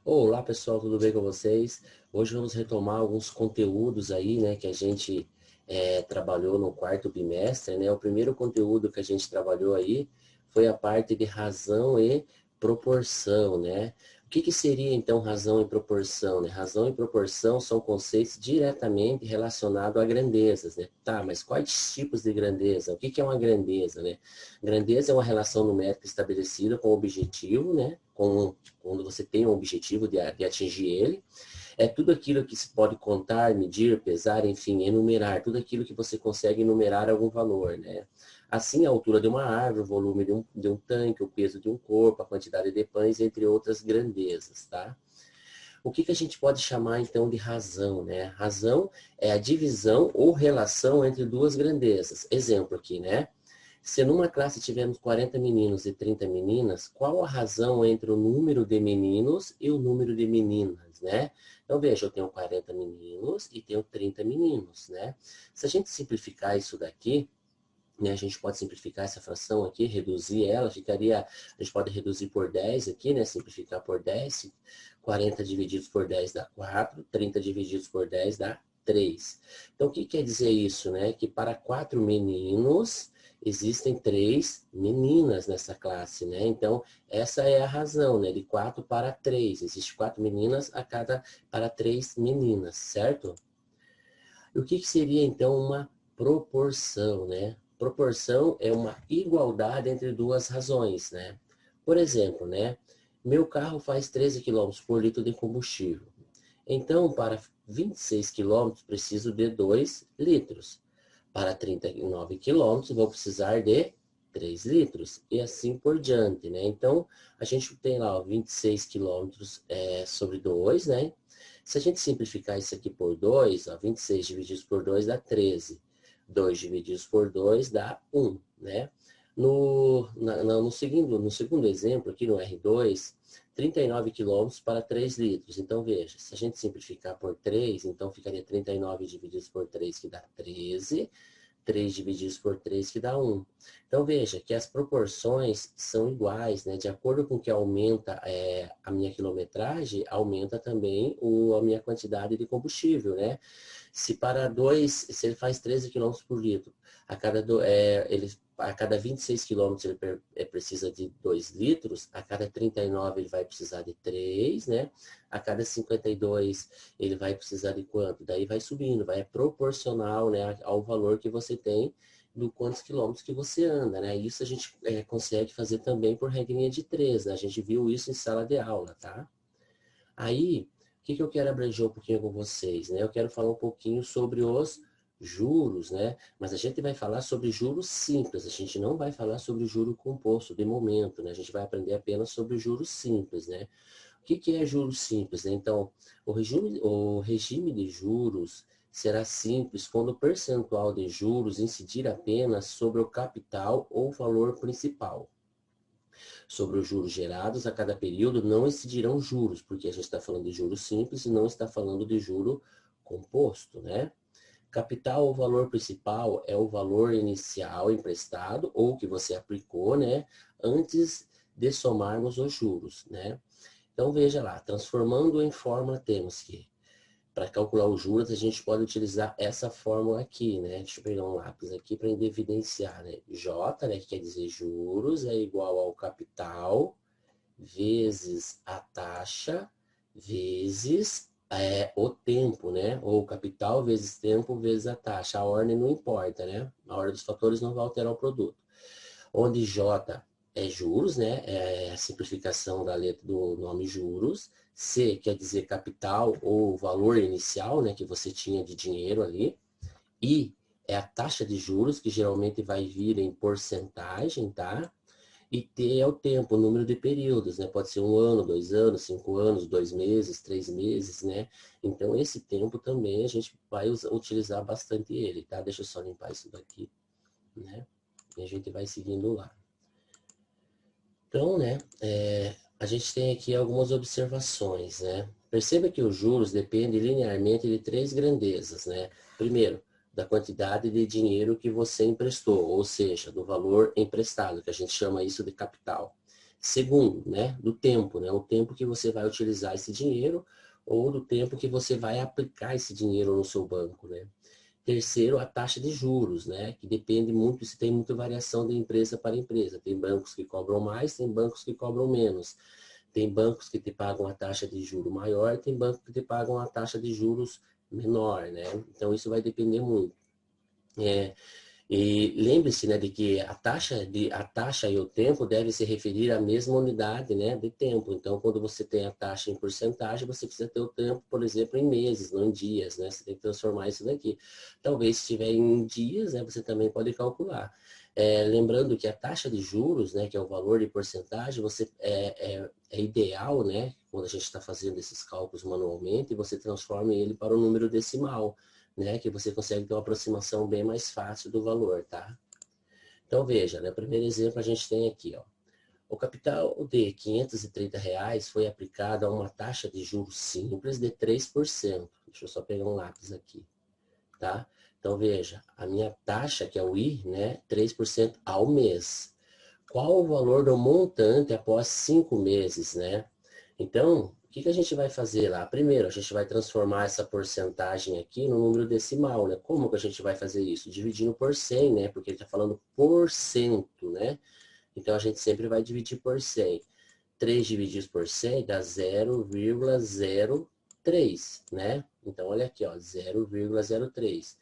Olá pessoal, tudo bem com vocês? Hoje vamos retomar alguns conteúdos aí, né, que a gente trabalhou no quarto bimestre, né? O primeiro conteúdo que a gente trabalhou aí foi a parte de razão e proporção, né? O que que seria então razão e proporção, né? Razão e proporção são conceitos diretamente relacionados a grandezas, né? Tá, mas quais tipos de grandeza? O que que é uma grandeza, né? Grandeza é uma relação numérica estabelecida com o objetivo, né? Quando você tem um objetivo de atingir ele, é tudo aquilo que se pode contar, medir, pesar, enfim, enumerar, tudo aquilo que você consegue enumerar algum valor, né? Assim, a altura de uma árvore, o volume de um tanque, o peso de um corpo, a quantidade de pães, entre outras grandezas, tá? O que que a gente pode chamar, então, de razão, né? Razão é a divisão ou relação entre duas grandezas. Exemplo aqui, né? Se numa classe tivermos 40 meninos e 30 meninas, qual a razão entre o número de meninos e o número de meninas, né? Então, veja, eu tenho 40 meninos e tenho 30 meninos, né? Se a gente simplificar isso daqui, né, a gente pode simplificar essa fração aqui, reduzir ela, a gente pode reduzir por 10 aqui, né? Simplificar por 10, 40 divididos por 10 dá 4, 30 divididos por 10 dá 3. Então, o que quer dizer isso, né? Que para 4 meninos, existem 3 meninas nessa classe, né? Então, essa é a razão, né? De 4 para 3. Existem 4 meninas para 3 meninas, certo? E o que que seria, então, uma proporção, né? Proporção é uma igualdade entre duas razões, né? Por exemplo, né? Meu carro faz 13 quilômetros por litro de combustível. Então, para 26 quilômetros, preciso de 2 litros. Para 39 quilômetros, vou precisar de 3 litros. E assim por diante, né? Então, a gente tem lá ó, 26 quilômetros sobre 2, né? Se a gente simplificar isso aqui por 2, ó, 26 divididos por 2 dá 13. 2 divididos por 2 dá 1, né? No segundo exemplo, aqui no R2, 39 quilômetros para 3 litros. Então, veja, se a gente simplificar por 3, então ficaria 39 divididos por 3, que dá 13. 3 divididos por 3, que dá 1. Então, veja que as proporções são iguais, né? De acordo com que aumenta a minha quilometragem, aumenta também a minha quantidade de combustível, né? Se ele faz 13 quilômetros por litro, a cada 26 quilômetros ele precisa de 2 litros, a cada 39 ele vai precisar de 3, né? A cada 52 ele vai precisar de quanto? Daí vai subindo, vai proporcional, né, ao valor que você tem do quantos quilômetros que você anda, né? Isso a gente consegue fazer também por regrinha de 3, né? A gente viu isso em sala de aula, tá? Aí, o que que eu quero abranger um pouquinho com vocês, né? Eu quero falar um pouquinho sobre os juros, né? Mas a gente vai falar sobre juros simples, a gente não vai falar sobre juro composto de momento, né? A gente vai aprender apenas sobre juros simples, né? O que que é juros simples, né? Então, o regime de juros será simples quando o percentual de juros incidir apenas sobre o capital ou valor principal. Sobre os juros gerados a cada período não incidirão juros, porque a gente está falando de juros simples e não está falando de juro composto, né? Capital ou valor principal é o valor inicial emprestado ou que você aplicou, né? Antes de somarmos os juros, né? Então veja lá, transformando em fórmula temos que para calcular os juros, a gente pode utilizar essa fórmula aqui, né? Deixa eu pegar um lápis aqui para evidenciar, né? J, né, que quer dizer juros, é igual ao capital vezes a taxa vezes o tempo, né? Ou capital vezes tempo vezes a taxa. A ordem não importa, né? A ordem dos fatores não vai alterar o produto. Onde J é juros, né? É a simplificação da letra do nome juros. C quer dizer capital ou valor inicial, né? Que você tinha de dinheiro ali. I é a taxa de juros, que geralmente vai vir em porcentagem, tá? E T é o tempo, o número de períodos, né? Pode ser 1 ano, 2 anos, 5 anos, 2 meses, 3 meses, né? Então, esse tempo também a gente vai utilizar bastante ele, tá? Deixa eu só limpar isso daqui, né? E a gente vai seguindo lá. Então, né, a gente tem aqui algumas observações, né? Perceba que os juros dependem linearmente de 3 grandezas, né? Primeiro, da quantidade de dinheiro que você emprestou, ou seja, do valor emprestado, que a gente chama isso de capital. segundo, né, do tempo, né, o tempo que você vai utilizar esse dinheiro ou do tempo que você vai aplicar esse dinheiro no seu banco, né. Terceiro, a taxa de juros, né, que depende muito, se tem muita variação de empresa para empresa. Tem bancos que cobram mais, tem bancos que cobram menos. Tem bancos que te pagam a taxa de juro maior, tem bancos que te pagam a taxa de juros menor, né? Então isso vai depender muito. E lembre-se, né, de que a taxa e o tempo devem se referir à mesma unidade, né, de tempo. Então, quando você tem a taxa em porcentagem, você precisa ter o tempo, por exemplo, em meses, não em dias, né? Você tem que transformar isso daqui. Talvez se estiver em dias, né, você também pode calcular. Lembrando que a taxa de juros, né, que é o valor de porcentagem, é ideal, né, quando a gente está fazendo esses cálculos manualmente, você transforma ele para o número decimal, né, que você consegue ter uma aproximação bem mais fácil do valor, tá? Então, veja, né, o primeiro exemplo a gente tem aqui, ó. O capital de R$ 530 foi aplicado a uma taxa de juros simples de 3%. Deixa eu só pegar um lápis aqui, tá? Então, veja, a minha taxa, que é o I, né, 3% ao mês. Qual o valor do montante após 5 meses, né? Então, o que a gente vai fazer lá? Primeiro, a gente vai transformar essa porcentagem aqui no número decimal, né? Como que a gente vai fazer isso? Dividindo por 100, né? Porque ele está falando por cento, né? Então, a gente sempre vai dividir por 100. 3 divididos por 100 dá 0,03, né? Então, olha aqui, ó, 0,03.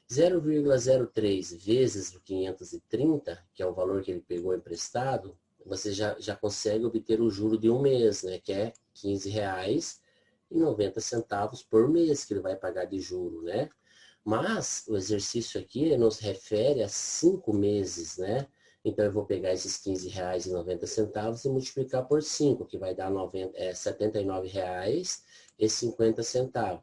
0,03 vezes o 530, que é o valor que ele pegou emprestado, você já consegue obter o juro de um mês, né? Que é R$ 15,90 por mês que ele vai pagar de juro, né? Mas o exercício aqui nos refere a 5 meses, né? Então eu vou pegar esses R$ 15,90 e multiplicar por 5, que vai dar R$ 79,50.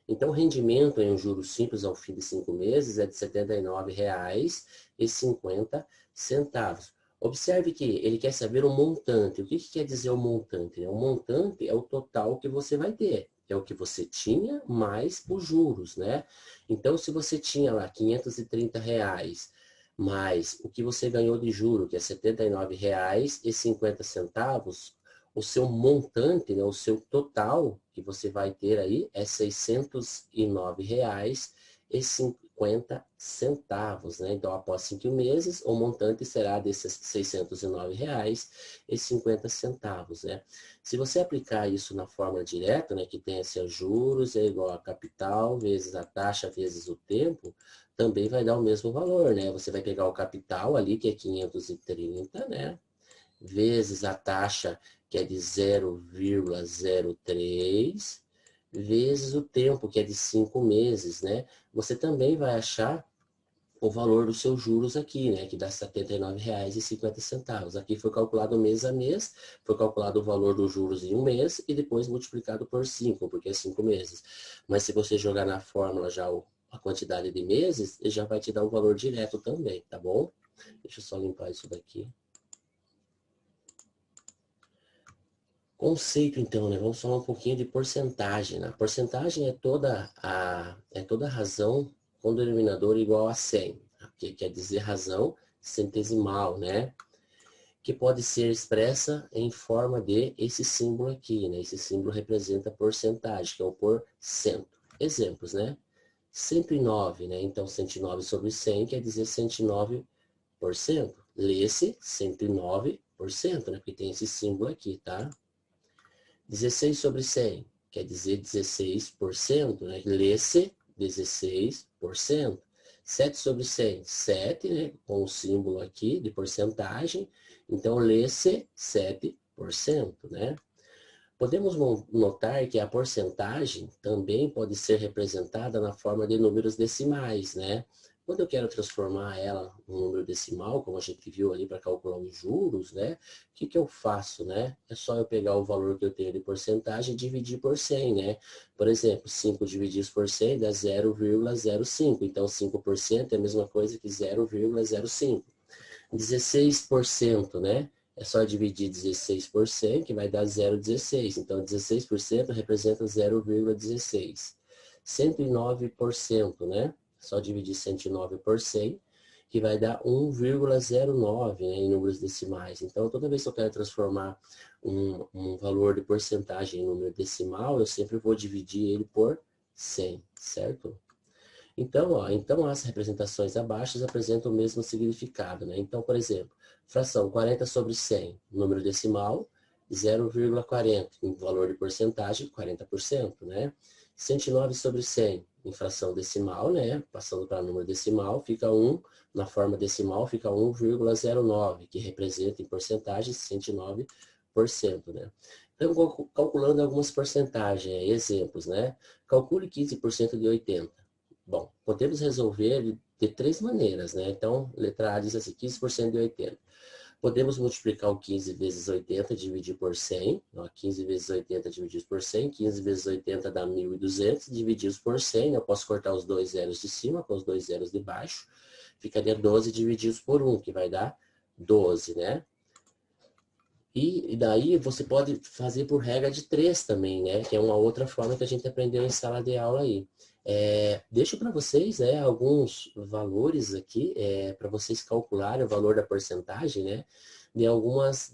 Então, o rendimento em um juro simples ao fim de 5 meses é de R$ 79,50. Observe que ele quer saber o montante. O que quer dizer o montante? O montante é o total que você vai ter. É o que você tinha mais os juros, né? Então, se você tinha lá R$ 530, mais o que você ganhou de juro, que é R$ 79,50, o seu montante, né, o seu total que você vai ter aí é R$ 609,50, né? Então, após 5 meses, o montante será desses R$ 609,50, né? Se você aplicar isso na fórmula direta, né, que tem assim, juros é igual a capital vezes a taxa vezes o tempo, também vai dar o mesmo valor, né? Você vai pegar o capital ali, que é 530, né? Vezes a taxa, que é de 0,03, vezes o tempo, que é de 5 meses, né? Você também vai achar o valor dos seus juros aqui, né? Que dá R$ 79,50. Aqui foi calculado mês a mês, foi calculado o valor dos juros em um mês e depois multiplicado por 5, porque é 5 meses. Mas se você jogar na fórmula já a quantidade de meses, ele já vai te dar um valor direto também, tá bom? Deixa eu só limpar isso daqui. Conceito, então, né? Vamos falar um pouquinho de porcentagem, né? Porcentagem é toda a razão com denominador igual a 100, que quer dizer razão centesimal, né? Que pode ser expressa em forma de esse símbolo aqui, né? Esse símbolo representa porcentagem, que é o porcento. Exemplos, né? 109, né? Então, 109 sobre 100 quer dizer 109%. Lê-se 109%, né? Porque tem esse símbolo aqui, tá? 16 sobre 100 quer dizer 16%, né? Lê-se 16%. 7 sobre 100, 7, né? Com o símbolo aqui de porcentagem. Então, lê-se 7%, né? Podemos notar que a porcentagem também pode ser representada na forma de números decimais, né? Quando eu quero transformar ela em um número decimal, como a gente viu ali para calcular os juros, né? O que eu faço, né? É só eu pegar o valor que eu tenho de porcentagem e dividir por 100, né? Por exemplo, 5 divididos por 100 dá 0,05. Então, 5% é a mesma coisa que 0,05. 16%, né? É só dividir 16 por 100, que vai dar 0,16. Então, 16% representa 0,16. 109%, né? Só dividir 109 por 100, que vai dar 1,09, né, em números decimais. Então, toda vez que eu quero transformar um valor de porcentagem em número decimal, eu sempre vou dividir ele por 100, certo? Então, então as representações abaixo apresentam o mesmo significado, né? Então, por exemplo, fração 40 sobre 100, número decimal, 0,40, em valor de porcentagem, 40%, né? 109 sobre 100, em fração decimal, né? Passando para número decimal, fica 1, na forma decimal, fica 1,09, que representa em porcentagem 109%, né? Então, calculando algumas porcentagens, exemplos, né? Calcule 15% de 80. Bom, podemos resolver de três maneiras, né? Então, letra A diz assim, 15% de 80. Podemos multiplicar o 15 vezes 80 e dividir por 100. Ó, 15 vezes 80 divididos por 100. 15 vezes 80 dá 1.200, divididos por 100. Eu posso cortar os dois zeros de cima com os dois zeros de baixo. Ficaria 12 divididos por 1, que vai dar 12, né? E daí você pode fazer por regra de 3 também, né? Que é uma outra forma que a gente aprendeu em sala de aula aí. Deixo para vocês alguns valores aqui, para vocês calcularem o valor da porcentagem, né? De alguns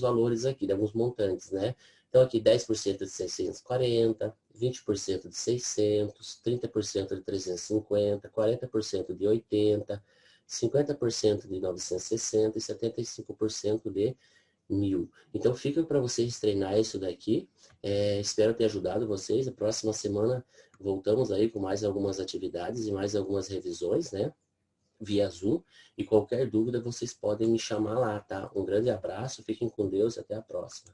valores aqui, de alguns montantes, né? Então aqui 10% de 640, 20% de 600, 30% de 350, 40% de 80, 50% de 960 e 75% de 1.000. Então fica para vocês treinar isso daqui. Espero ter ajudado vocês. A próxima semana voltamos aí com mais algumas atividades e mais algumas revisões, né? Via Zoom. E qualquer dúvida vocês podem me chamar lá, tá? Um grande abraço, fiquem com Deus e até a próxima.